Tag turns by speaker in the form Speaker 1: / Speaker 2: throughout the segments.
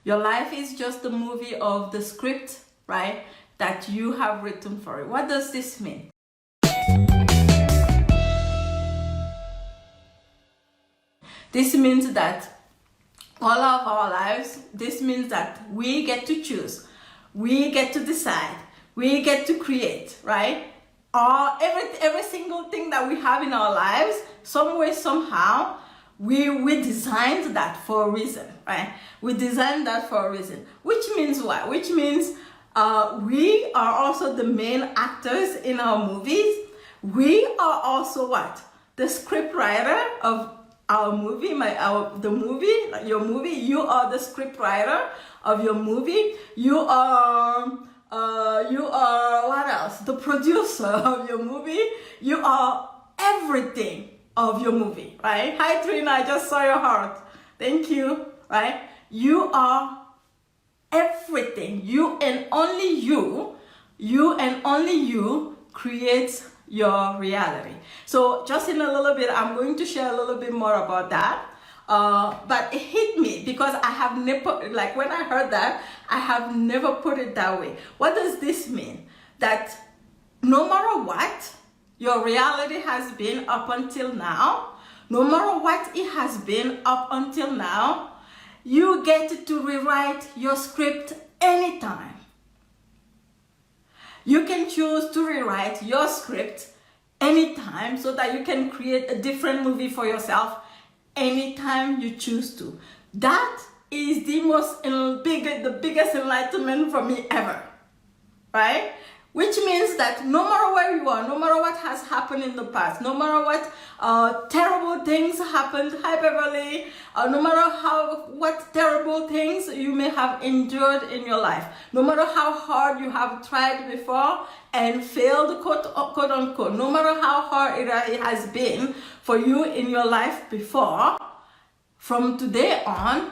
Speaker 1: Your life is just a movie of the script, right, that you have written for it. What does this mean? This means that all of our lives, this means that we get to choose, we get to decide, we get to create, right? Every single thing that we have in our lives, some way, somehow, we designed that for a reason, right? We designed that for a reason, which means what? Which means we are also the main actors in our movies. We are also what? The script writer of our movie, your movie. You are the script writer of your movie. You are what else? The producer of your movie. You are everything of your movie, right? Hi Trina, I just saw your heart. Thank you, right? You are everything. You and only you create your reality. So just in a little bit, I'm going to share a little bit more about that. But it hit me because I have never, like when I heard that, I have never put it that way. What does this mean? That no matter what your reality has been up until now, no matter what it has been up until now, you get to rewrite your script anytime. You can choose to rewrite your script anytime so that you can create a different movie for yourself anytime you choose to. That is the biggest enlightenment for me ever, right? Which means that no matter where you are, no matter what has happened in the past, no matter what terrible things happened, hi Beverly, no matter what terrible things you may have endured in your life, no matter how hard you have tried before and failed, quote unquote, no matter how hard it has been for you in your life before, from today on,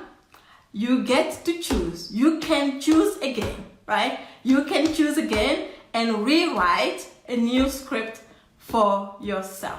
Speaker 1: you get to choose. You can choose again, right? You can choose again and rewrite a new script for yourself.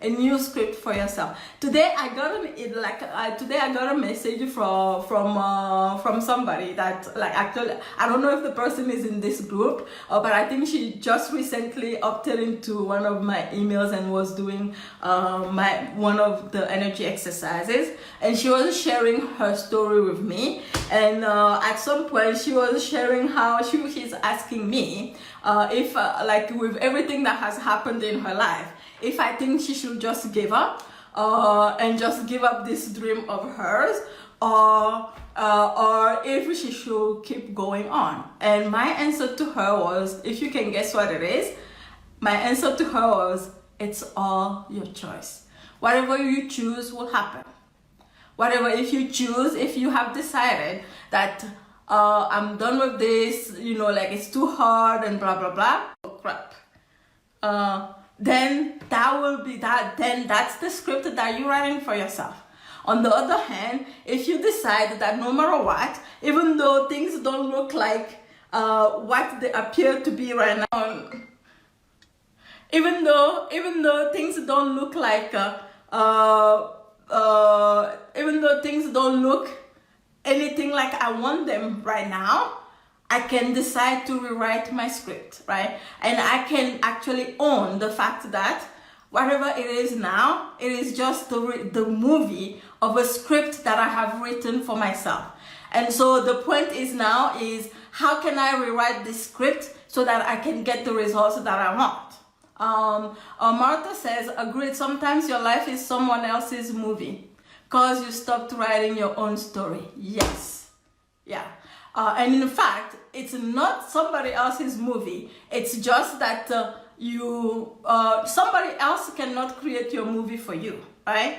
Speaker 1: A new script for yourself. Today I got a message from somebody that, like, actually I don't know if the person is in this group, but I think she just recently opted into one of my emails and was doing one of the energy exercises, and she was sharing her story with me. And at some point she was sharing how she's asking me if like with everything that has happened in her life, if I think she should just give up and just give up this dream of hers, or if she should keep going on. And my answer to her was, if you can guess what it is, my answer to her was, it's all your choice. Whatever you choose will happen. Whatever, if you have decided that I'm done with this, like it's too hard and blah blah blah, oh crap, then that's the script that you're writing for yourself. On the other hand, if you decide that no matter what, even though things don't look like what they appear to be right now, even though things don't look like even though things don't look anything like I want them right now, I can decide to rewrite my script, right? And I can actually own the fact that whatever it is now, it is just the movie of a script that I have written for myself. And so the point is now is, how can I rewrite this script so that I can get the results that I want? Martha says, agreed, sometimes your life is someone else's movie because you stopped writing your own story. Yes. Yeah. And in fact, it's not somebody else's movie. It's just that somebody else cannot create your movie for you, right?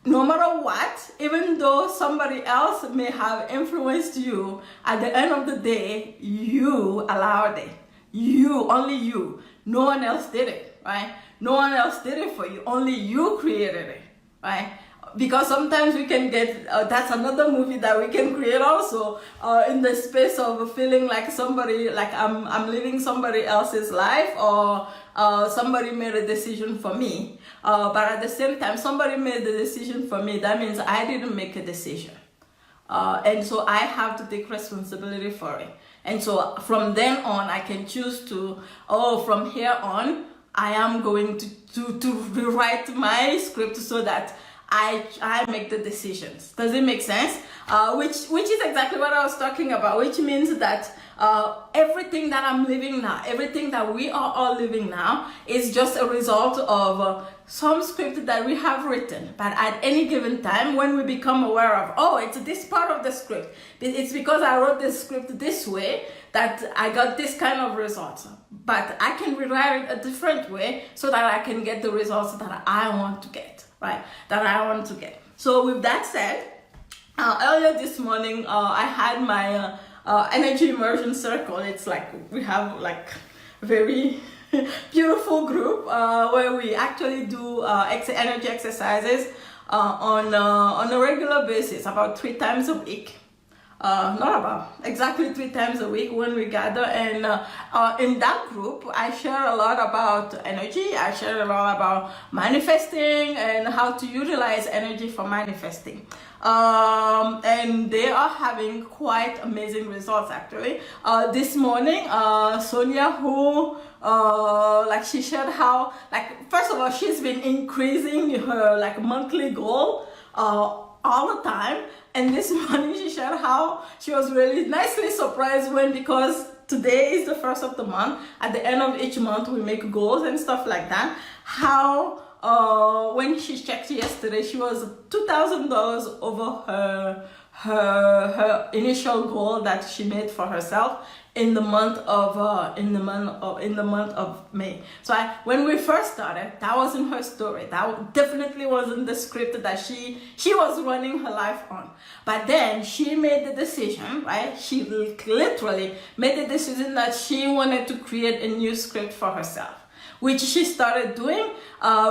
Speaker 1: No matter what, even though somebody else may have influenced you, at the end of the day, you allowed it. Only you. No one else did it, right? No one else did it for you. Only you created it, right? Because sometimes we can get, that's another movie that we can create also, in the space of feeling like somebody, like I'm living somebody else's life, or somebody made a decision for me. But at the same time, somebody made the decision for me. That means I didn't make a decision. and so I have to take responsibility for it. And so from then on, I can choose to, from here on, I am going to rewrite my script so that I make the decisions. Does it make sense? Which is exactly what I was talking about, which means that everything that I'm living now, everything that we are all living now is just a result of some script that we have written. But at any given time, when we become aware of, it's this part of the script, it's because I wrote this script this way that I got this kind of results. But I can rewrite it a different way so that I can get the results that I want to get, right? That I want to get. So with that said, earlier this morning, I had my energy immersion circle. It's like we have like very beautiful group where we actually do energy exercises on a regular basis, about 3 times a week. Not about, exactly 3 times a week when we gather. And in that group, I share a lot about energy. I share a lot about manifesting and how to utilize energy for manifesting. And they are having quite amazing results actually. This morning, Sonia, who she shared how, first of all, she's been increasing her monthly goal all the time. And this morning she shared how she was really nicely surprised because today is the first of the month. At the end of each month, we make goals and stuff like that. How when she checked yesterday, she was $2,000 over her initial goal that she made for herself in the month of May. So when we first started, that wasn't her story. That definitely wasn't the script that she was running her life on. But then she made the decision, right? She literally made the decision that she wanted to create a new script for herself, which she started doing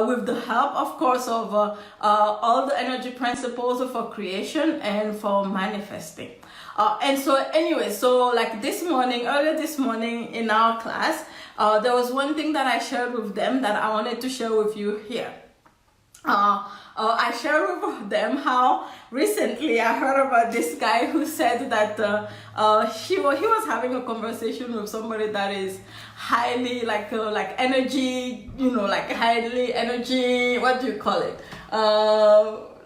Speaker 1: with the help, of course, of all the energy principles for creation and for manifesting. And so anyway, earlier this morning in our class, there was one thing that I shared with them that I wanted to share with you here. I shared with them how recently I heard about this guy who said that he was having a conversation with somebody that is highly energy, highly energy, what do you call it?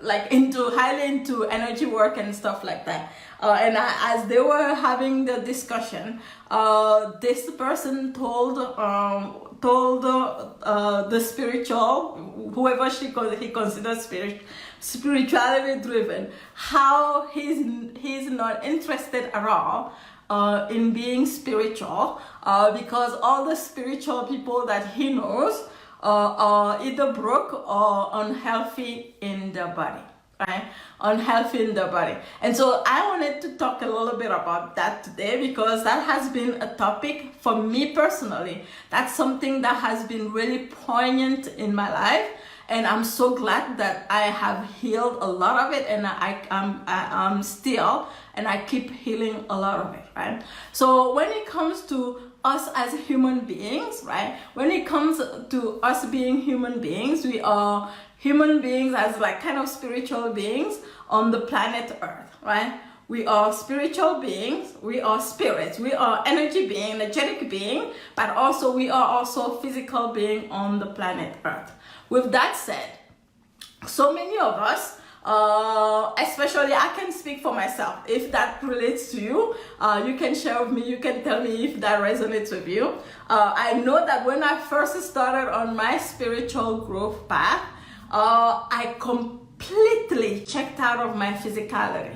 Speaker 1: Highly into energy work and stuff like that. As they were having the discussion, this person told the spiritual, whoever he considers spirituality driven, how he's not interested at all in being spiritual, because all the spiritual people that he knows are either broke or unhealthy in their body, right? Unhealthy in their body. And so I wanted to talk a little bit about that today, because that has been a topic for me personally. That's something that has been really poignant in my life, and I'm so glad that I have healed a lot of it, and I'm still, and I keep healing a lot of it, right? So when it comes to us as human beings, right? When it comes to us being human beings, we are human beings as kind of spiritual beings on the planet Earth, right? We are spiritual beings, we are spirits, we are energy being, energetic being, but also we are also physical being on the planet Earth. With that said, so many of us, especially I can speak for myself. If that relates to you, you can share with me, you can tell me if that resonates with you. I know that when I first started on my spiritual growth path, I completely checked out of my physicality.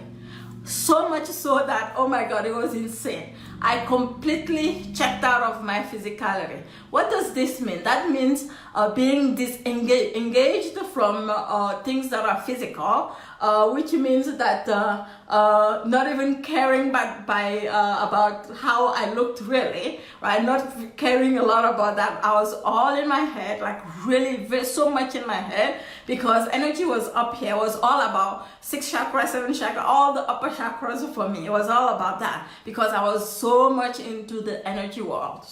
Speaker 1: So much so that, oh my God, it was insane. I completely checked out of my physicality. What does this mean? That means being disengaged from things that are physical, which means that not even caring about how I looked really, right? Not caring a lot about that. I was all in my head, really so much in my head, because energy was up here. It was all about 6 chakras, 7 chakras, all the upper chakras for me. It was all about that, because I was so much into the energy world,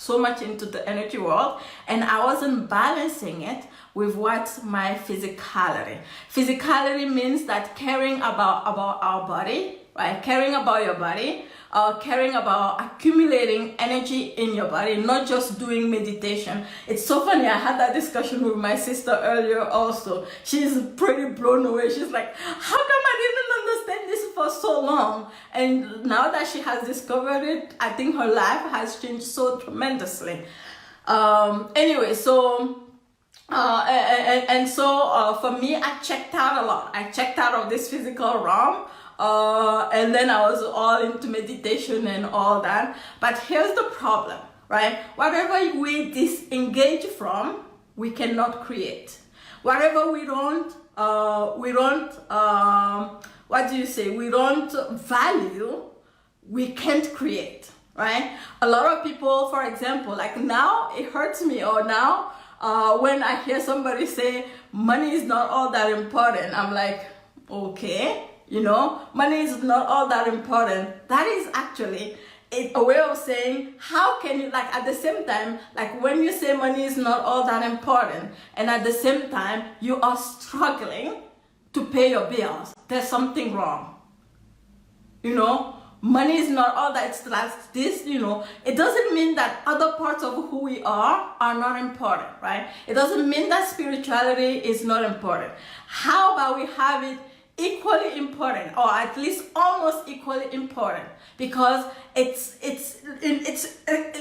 Speaker 1: and I wasn't balancing it with what's my physicality. Physicality means that caring about our body, right? Caring about your body, caring about accumulating energy in your body, not just doing meditation. It's so funny, I had that discussion with my sister earlier also. She's pretty blown away. She's like, how come I didn't understand this for so long? And now that she has discovered it, I think her life has changed so tremendously. Anyway, so for me, I checked out a lot. I checked out of this physical realm, and then I was all into meditation and all that. But here's the problem, right? Whatever we disengage from, we cannot create. Whatever we don't value, we can't create, right? A lot of people, for example, like now it hurts me, or now when I hear somebody say money is not all that important, I'm like, okay, you know, money is not all that important. That is actually a way of saying, how can you, like, at the same time, like when you say money is not all that important, and at the same time you are struggling to pay your bills, there's something wrong. You know, money is not all that. It's like this, you know, it doesn't mean that other parts of who we are not important, right? It doesn't mean that spirituality is not important. How about we have it equally important, or at least almost equally important? Because it's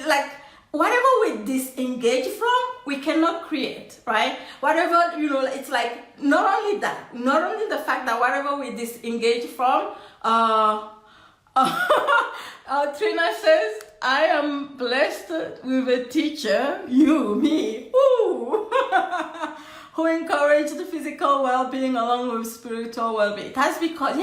Speaker 1: like whatever we disengage from, we cannot create, right? Whatever, you know, it's like not only the fact that whatever we disengage from, Trina says, I am blessed with a teacher, me, who encouraged the physical well-being along with spiritual well-being. That's because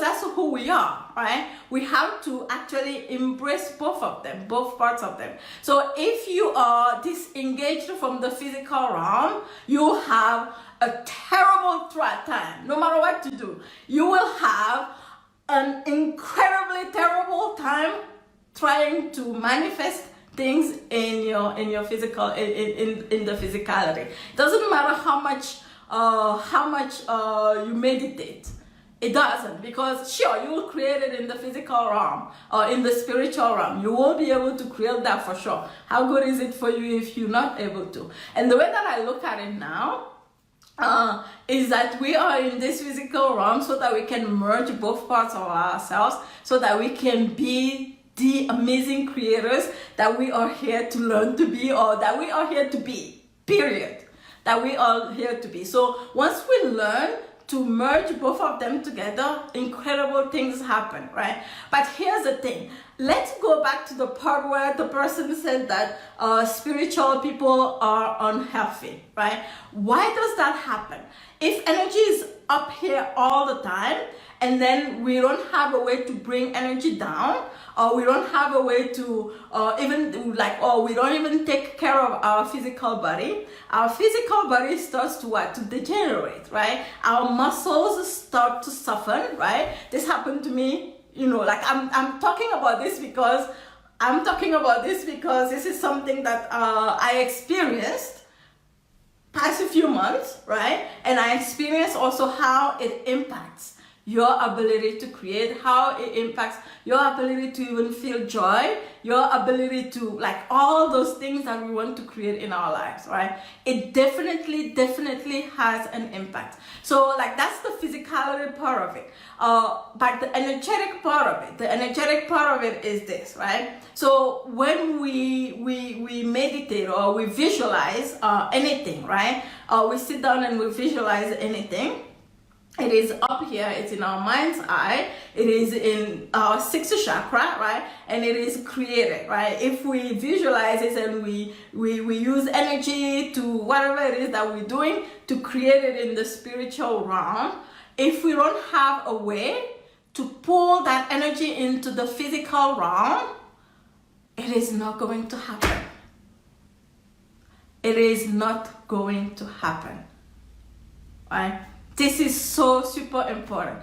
Speaker 1: that's who we are, right? We have to actually embrace both of them, both parts of them. So if you are disengaged from the physical realm, you have a terrible time. No matter what you do, you will have an incredibly terrible time trying to manifest things in your physical, in the physicality. It doesn't matter how much you meditate. It doesn't, because sure, you will create it in the physical realm or in the spiritual realm. You won't be able to create that for sure. How good is it for you if you're not able to? And the way that I look at it now is that we are in this physical realm so that we can merge both parts of ourselves, so that we can be the amazing creators that we are here to learn to be, or that we are here to be, period. That we are here to be. So once we learn to merge both of them together, incredible things happen, right? But here's the thing. Let's go back to the part where the person said that spiritual people are unhealthy, right? Why does that happen? If energy is up here all the time, and then we don't have a way to bring energy down, or we don't have a way to we don't even take care of our physical body starts to what? To degenerate, right? Our muscles start to soften, right? This happened to me, you know, like I'm talking about this because this is something that I experienced past a few months, right? And I experienced also how it impacts your ability to create, how it impacts your ability to even feel joy, your ability to, like, all those things that we want to create in our lives, right? It definitely has an impact. So, like, that's the physicality part of it. But the energetic part of it is this, right? So when we meditate or we visualize anything, right? We sit down and we visualize anything. It is up here, it's in our mind's eye, it is in our sixth chakra, right? And it is created, right? If we visualize it and we use energy to whatever it is that we're doing to create it in the spiritual realm, if we don't have a way to pull that energy into the physical realm, it is not going to happen. It is not going to happen, right? This is so super important.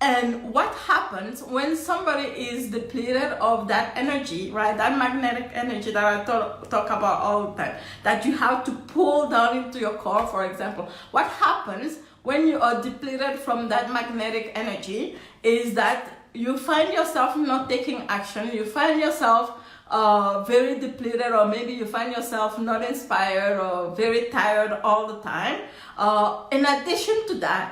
Speaker 1: And what happens when somebody is depleted of that energy, right? That magnetic energy that I talk about all the time, that you have to pull down into your core, for example. What happens when you are depleted from that magnetic energy, is that you find yourself not taking action, you find yourself very depleted, or maybe you find yourself not inspired or very tired all the time. In addition to that,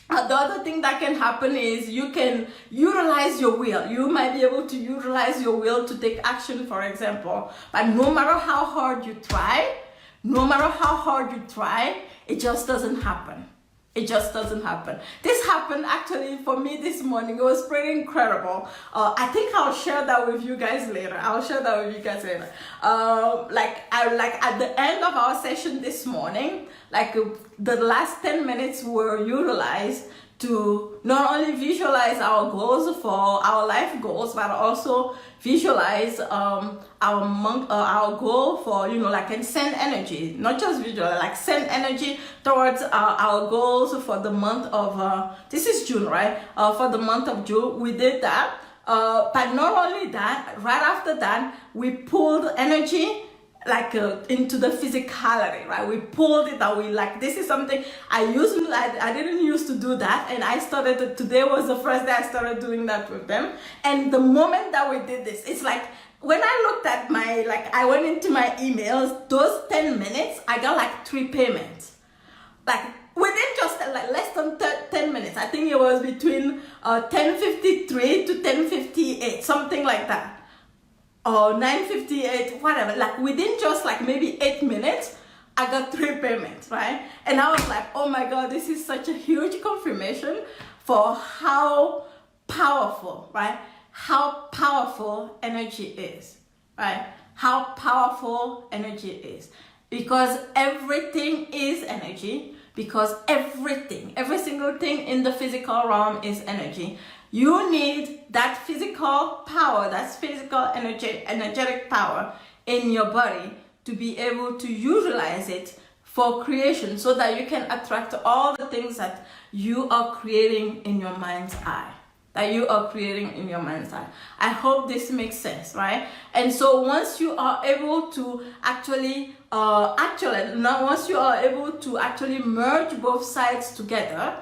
Speaker 1: the other thing that can happen is you can utilize your will. You might be able to utilize your will to take action, for example, but no matter how hard you try, it just doesn't happen. It just doesn't happen. This happened actually for me this morning. It was pretty incredible. I think I'll share that with you guys later. Like at the end of our session this morning, like the last 10 minutes were utilized to not only visualize our goals for our life goals, but also visualize our goal for, like, and send energy, not just visualize, like send energy towards our goals for the month of this is June, right? For the month of June, we did that. But not only that, right after that, we pulled energy like into the physicality, right? We pulled it out. We like, this is something I didn't used to do that, and I started today was the first day I started doing that with them. And the moment that we did this, it's like when I looked at I went into my emails, those 10 minutes, I got like 3 payments, like within just like less than 10 minutes. I think it was between 10:53 to 10:58, something like that. Or 9:58, whatever, like within just like maybe 8 minutes, I got 3 payments, right? And I was like, oh my God, this is such a huge confirmation for how powerful, right? How powerful energy is, right? How powerful energy is. Because everything is energy, because every single thing in the physical realm is energy. You need that physical power, that physical energetic power in your body to be able to utilize it for creation, so that you can attract all the things that you are creating in your mind's eye. I hope this makes sense, right? And so once you are able to actually merge both sides together,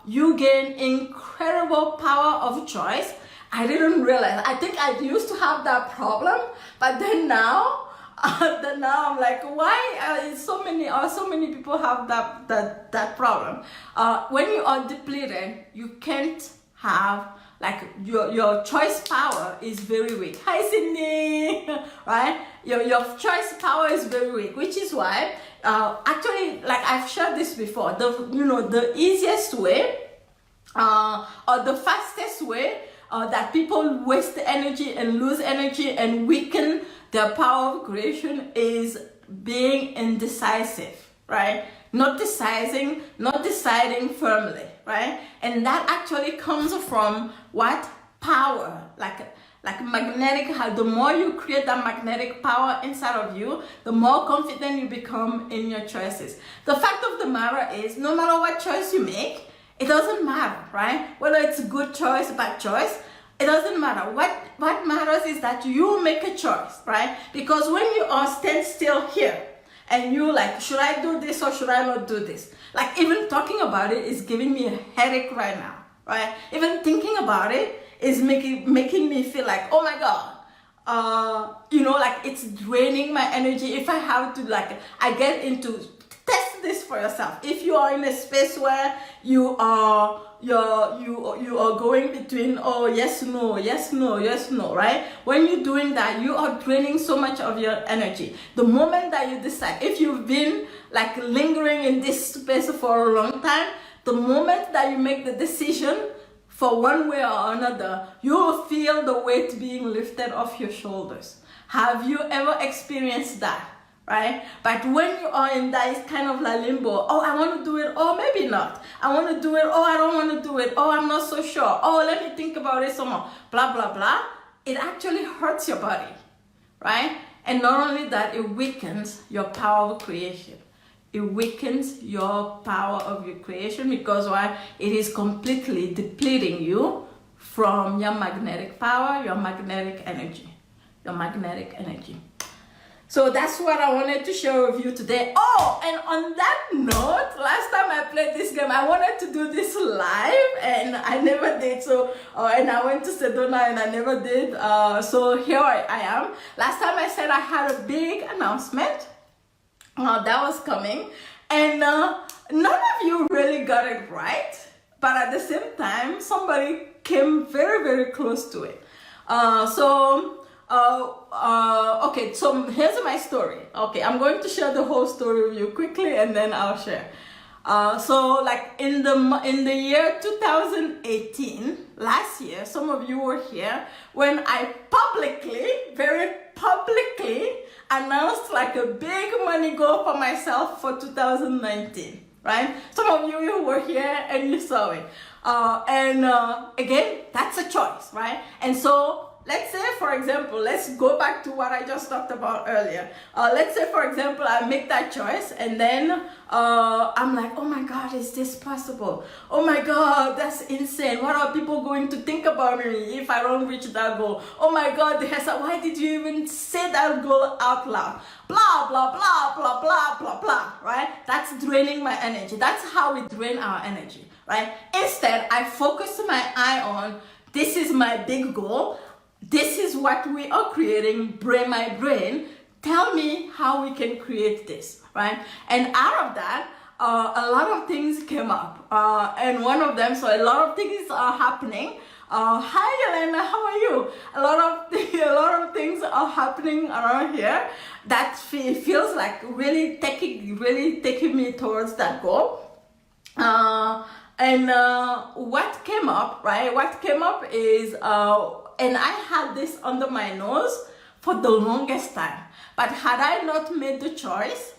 Speaker 1: you gain incredible power of choice. I didn't realize. I think I used to have that problem, but then now I'm like, why so many people have that problem? When you are depleted, you can't have, like, your choice power is very weak. Hi Sydney, right? Your choice power is very weak, which is why actually, like I've shared this before, the easiest way or the fastest way that people waste energy and lose energy and weaken their power of creation is being indecisive, right? Not deciding firmly, right? And that actually comes from what? Power, like magnetic. The more you create that magnetic power inside of you, the more confident you become in your choices. The fact of the matter is, no matter what choice you make, it doesn't matter, right? Whether it's a good choice, bad choice, it doesn't matter. What matters is that you make a choice, right? Because when you are stand still here and you like, should I do this or should I not do this? Like, even talking about it is giving me a headache right now, right? Even thinking about it is making me feel like, oh my God, like it's draining my energy. If I have to, like, I get into, test this for yourself. If you are in a space where you are going between, oh, yes, no, right? When you're doing that, you are draining so much of your energy. The moment that you decide, if you've been like lingering in this space for a long time, the moment that you make the decision for one way or another, you will feel the weight being lifted off your shoulders. Have you ever experienced that? Right? But when you are in that kind of like limbo, oh, I want to do it, oh, maybe not. I want to do it, oh, I don't want to do it, oh, I'm not so sure, oh, let me think about it some more, blah, blah, blah. It actually hurts your body, right? And not only that, it weakens your power of creation. It weakens your power of your creation, because why? It is completely depleting you from your magnetic power, your magnetic energy. So that's what I wanted to share with you today. Oh, and on that note, last time I played this game, I wanted to do this live and I never did. So, and I went to Sedona and I never did. So here I am. Last time I said I had a big announcement that was coming, and none of you really got it right. But at the same time, somebody came very, very close to it. Okay, so here's my story. Okay, I'm going to share the whole story with you quickly and then I'll share. So like in the year 2018, last year, some of you were here when I very publicly announced like a big money goal for myself for 2019, right? Some of you were here and you saw it. Again, that's a choice, right? And so let's say, for example, let's go back to what I just talked about earlier. Let's say, for example, I make that choice and then I'm like, oh my God, is this possible? Oh my God, that's insane. What are people going to think about me if I don't reach that goal? Oh my God, Dihessa, why did you even say that goal out loud? Blah, blah, blah, blah, blah, blah, blah, right? That's draining my energy. That's how we drain our energy, right? Instead, I focus my eye on, this is my big goal. This is what we are creating. My brain, tell me how we can create this, right? And out of that, a lot of things came up. And one of them, so a lot of things are happening. Hi, Elena, how are you? A lot of things are happening around here that feels like really taking me towards that goal. What came up, right? What came up is, and I had this under my nose for the longest time. But had I not made the choice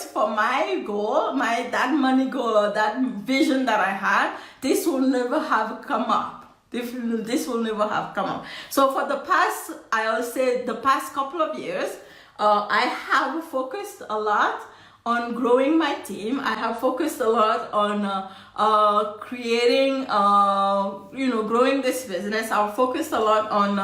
Speaker 1: for my goal, that money goal or that vision that I had, this will never have come up. This will never have come up. So for the past, I'll say the past couple of years, I have focused a lot on growing my team. I have focused a lot on creating, growing this business. I've focused a lot on,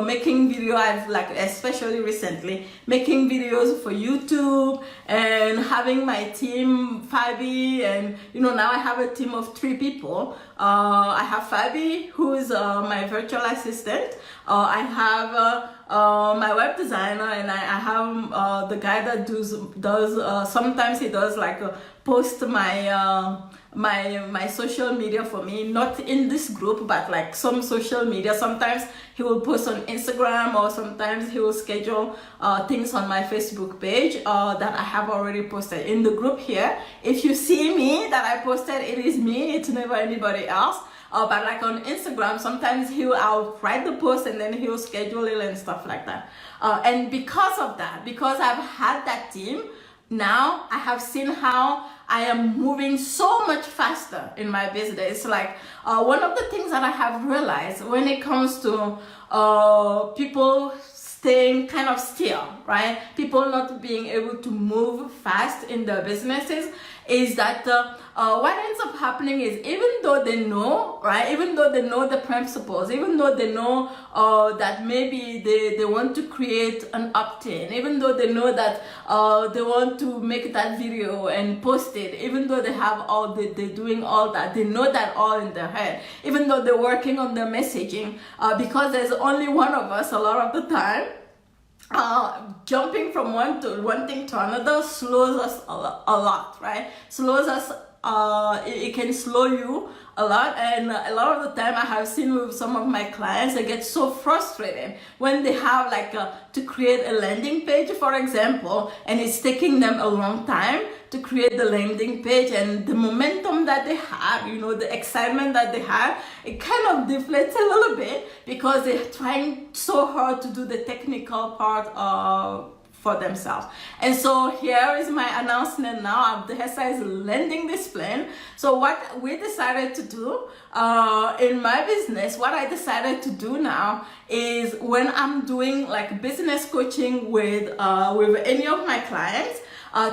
Speaker 1: making video. I've especially recently, making videos for YouTube and having my team, Fabi, and, now I have a team of 3 people. I have Fabi, who is my virtual assistant. I have my web designer, and I have the guy that does sometimes he does post my social media for me, not in this group, but some social media. Sometimes he will post on Instagram, or sometimes he will schedule things on my Facebook page that I have already posted in the group here. If you see me that I posted, it is me, it's never anybody else. But on Instagram, sometimes I'll write the post and then he'll schedule it and stuff like that. And because of that, because I've had that team, now I have seen how I am moving so much faster in my business. One of the things that I have realized when it comes to people staying kind of still, right? People not being able to move fast in their businesses, is that what ends up happening is, even though they know, right? Even though they know the principles, even though they know that maybe they want to create an opt-in, even though they know that they want to make that video and post it, even though they have they're doing all that, they know that all in their head, even though they're working on their messaging, because there's only one of us a lot of the time, jumping from one thing to another slows us a lot, right? Slows us, it can slow you a lot. And a lot of the time I have seen with some of my clients, they get so frustrated when they have to create a landing page, for example, and it's taking them a long time to create the landing page, and the momentum that they have, the excitement that they have, it kind of deflates a little bit because they're trying so hard to do the technical part for themselves. And so here is my announcement now. Dihessa is landing this plane. So what we decided to do in my business, what I decided to do now is, when I'm doing business coaching with any of my clients,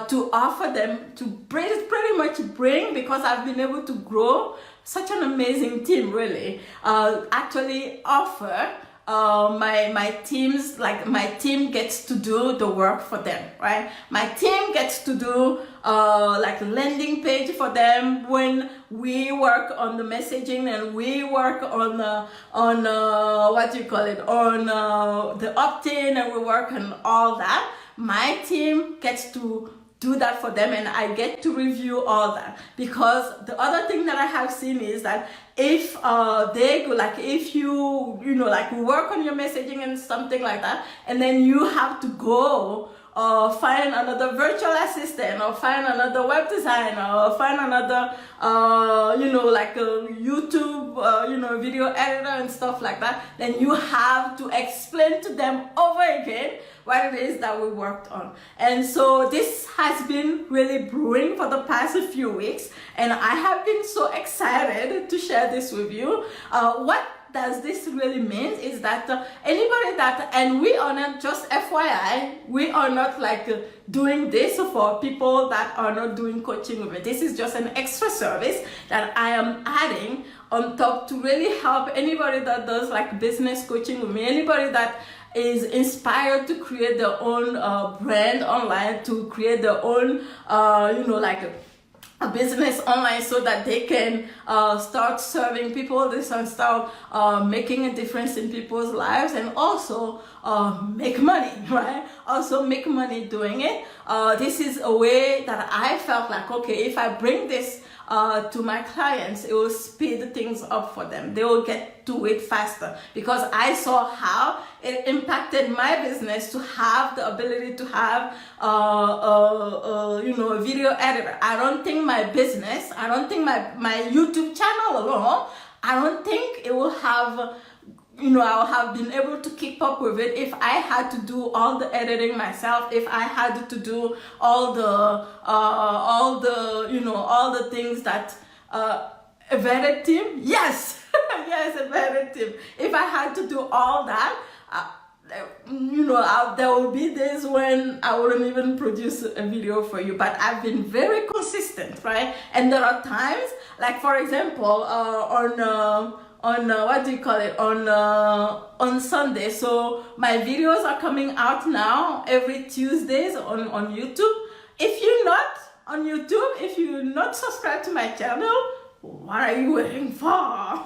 Speaker 1: to offer them to pretty much bring, because I've been able to grow such an amazing team, really, actually offer my teams, like my team gets to do the work for them, right? My team gets to do like a landing page for them when we work on the messaging and we work on what do you call it, on the opt-in, and we work on all that. My team gets to do that for them, and I get to review all that. Because the other thing that I have seen is that if they go, like if you know, like work on your messaging and something like that, and then you have to go find another virtual assistant, or find another web designer, or find another you know, like a YouTube you know, video editor and stuff like that, then you have to explain to them over again what it is that we worked on. And so this has been really brewing for the past few weeks, and I have been so excited to share this with you. What does this really mean is that anybody that, and we are not, just FYI, we are not like doing this for people that are not doing coaching with me. This is just an extra service that I am adding on top to really help anybody that does like business coaching with me, anybody that is inspired to create their own brand online, to create their own you know, like a business online, so that they can start serving people, they can start making a difference in people's lives, and also make money, right? Also make money doing it. This is a way that I felt like, okay, if I bring this to my clients, it will speed things up for them. They will get to it faster, because I saw how it impacted my business to have the ability to have you know, a video editor. I don't think my business, I don't think my YouTube channel alone, I don't think it will have, you know, I'll have been able to keep up with it if I had to do all the editing myself, if I had to do all the you know, all the things that a vetted team, yes, yes, a vetted team. If I had to do all that, you know, there will be days when I wouldn't even produce a video for you. But I've been very consistent, right? And there are times, like for example, on what do you call it, on Sunday. So my videos are coming out now every Tuesdays on YouTube. If you're not on YouTube, if you're not subscribed to my channel, what are you waiting for?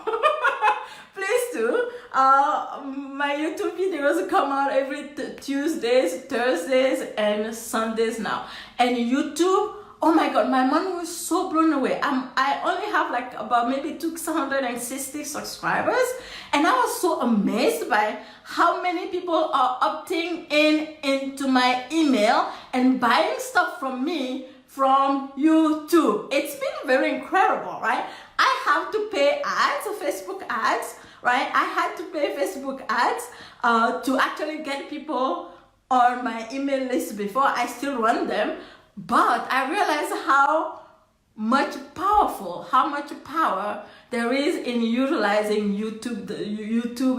Speaker 1: Please do. My YouTube videos come out every Tuesdays, Thursdays, and Sundays now. And YouTube, oh my God, my mom was so blown away. I only have like about maybe 260 subscribers, and I was so amazed by how many people are opting into my email and buying stuff from me from YouTube. It's been very incredible, right? I have to pay ads, Facebook ads, right? I had to pay Facebook ads to actually get people on my email list before. I still run them. But I realized how much power there is in utilizing YouTube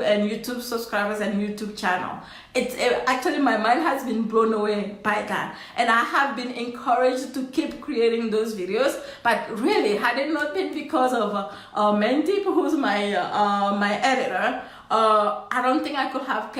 Speaker 1: and YouTube subscribers and YouTube channel. Actually, my mind has been blown away by that, and I have been encouraged to keep creating those videos. But really, had it not been because of Mandeep, who's my my editor, I don't think I could have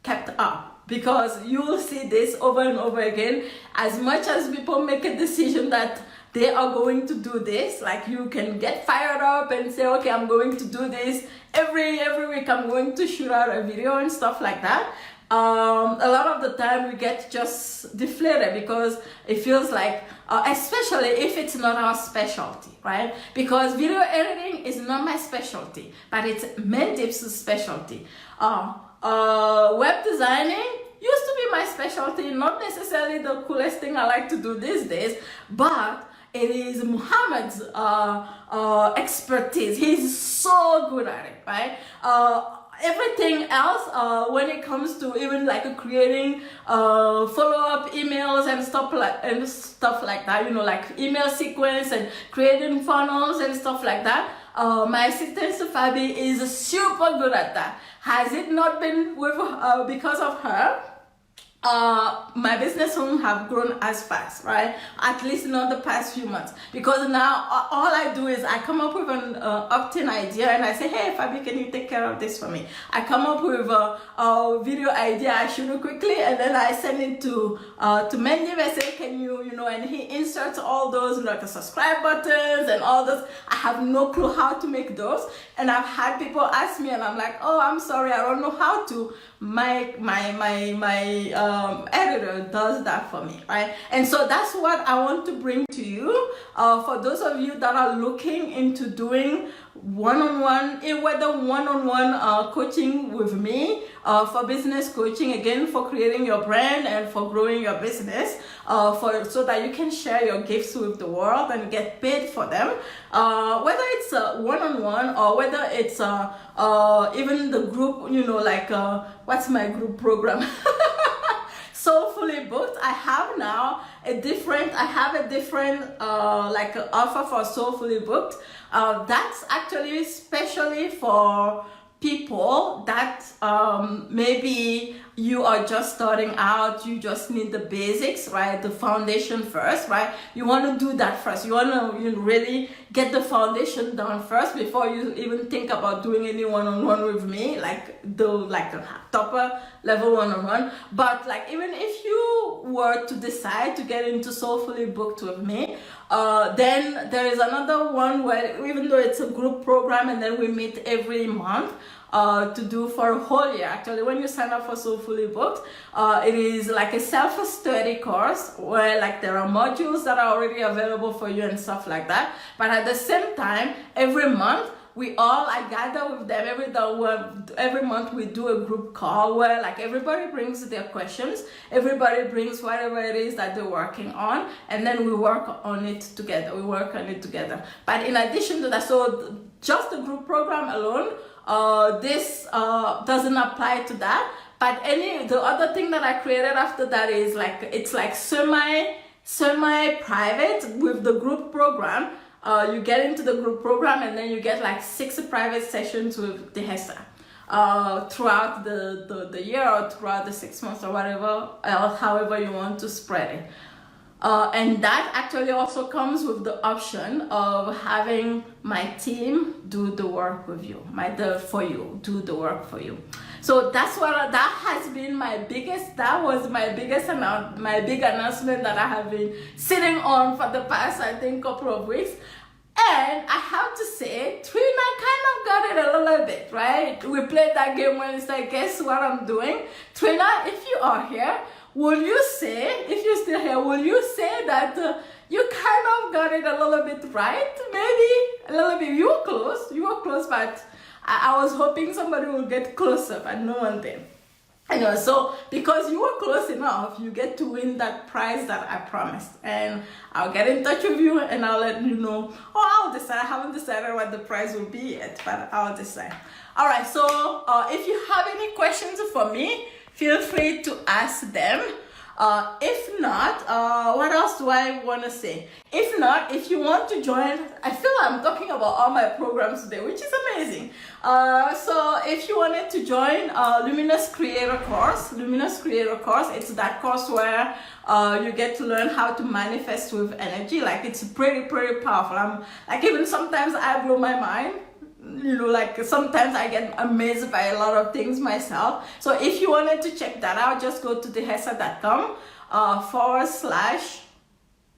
Speaker 1: kept up. Because you will see this over and over again. As much as people make a decision that they are going to do this, like you can get fired up and say, okay, I'm going to do this every week, I'm going to shoot out a video and stuff like that. A lot of the time we get just deflated, because it feels like, especially if it's not our specialty, right? Because video editing is not my specialty, but it's Mandeep's specialty. Web designing used to be my specialty, not necessarily the coolest thing I like to do these days, but it is Muhammad's expertise. He's so good at it, right? Everything else, when it comes to even like creating follow-up emails and stuff like that, you know, like email sequence and creating funnels and stuff like that, my assistant Fabi is super good at that. Has it not been with because of her? my business won't have grown as fast, right? At least not the past few months, because now all I do is I come up with an opt-in idea and I say, hey Fabi, can you take care of this for me? I come up with a video idea, I shoot it quickly, and then I send it to Mendy. I say, can you, and he inserts all those like the subscribe buttons and all those. I have no clue how to make those, and I've had people ask me, and I'm like, oh, I'm sorry, I don't know how to. My editor does that for me, right? And so that's what I want to bring to you. For those of you that are looking into doing one-on-one, whether one-on-one coaching with me, for business coaching, again, for creating your brand and for growing your business, so that you can share your gifts with the world and get paid for them, whether it's one-on-one or whether it's even the group, what's my group program? Soulfully Booked. I have now a different offer for Soulfully Booked. That's actually especially for people that maybe you are just starting out, you just need the basics, right? The foundation first, right? You want to do that first. You want to really get the foundation done first before you even think about doing any one-on-one with me, like a topper level one-on-one. But even if you were to decide to get into Soulfully Booked with me, then there is another one where, even though it's a group program and then we meet every month, to do for a whole year. Actually, when you sign up for Soulfully Booked, it is like a self-study course where there are modules that are already available for you and stuff like that. But at the same time, every month, I gather with them every month. We do a group call where everybody brings their questions, everybody brings whatever it is that they're working on, and then we work on it together. But in addition to that, so just the group program alone, this doesn't apply to that. But the other thing that I created after that is it's semi-private with the group program. You get into the group program and then you get 6 private sessions with Dihessa throughout the year or throughout the 6 months or whatever, however you want to spread it. And that actually also comes with the option of having my team do the work with you, do the work for you. So that has been my biggest big announcement that I have been sitting on for the past, I think, couple of weeks. And I have to say, Trina kind of got it a little bit, right? We played that game when it's guess what I'm doing? Trina, if you are here, if you're still here, will you say that you kind of got it a little bit right? Maybe a little bit. You were close, but I was hoping somebody will get closer, but no one did. Anyway, so because you were close enough, you get to win that prize that I promised. And I'll get in touch with you and I'll let you know. I'll decide. I haven't decided what the prize will be yet, but I'll decide. All right, so if you have any questions for me, feel free to ask them. If not, what else do I want to say? If not, if you want to join, I feel I'm talking about all my programs today, which is amazing. So if you wanted to join Luminous Creator course, it's that course where you get to learn how to manifest with energy. It's pretty powerful. Even sometimes I blow my mind. Sometimes I get amazed by a lot of things myself. So if you wanted to check that out, just go to dihessa.com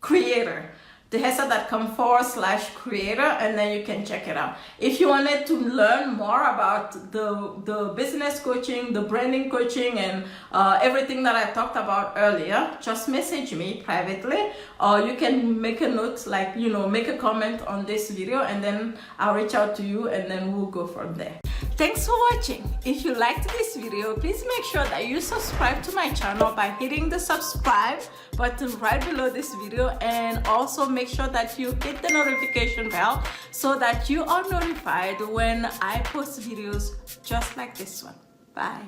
Speaker 1: /creator. Dihessa.com/creator, and then you can check it out. If you wanted to learn more about the business coaching, the branding coaching, and everything that I talked about earlier, just message me privately, or you can make a note, make a comment on this video, and then I'll reach out to you, and then we'll go from there. Thanks for watching. If you liked this video, please make sure that you subscribe to my channel by hitting the subscribe button right below this video, and also make sure that you hit the notification bell so that you are notified when I post videos just like this one. Bye.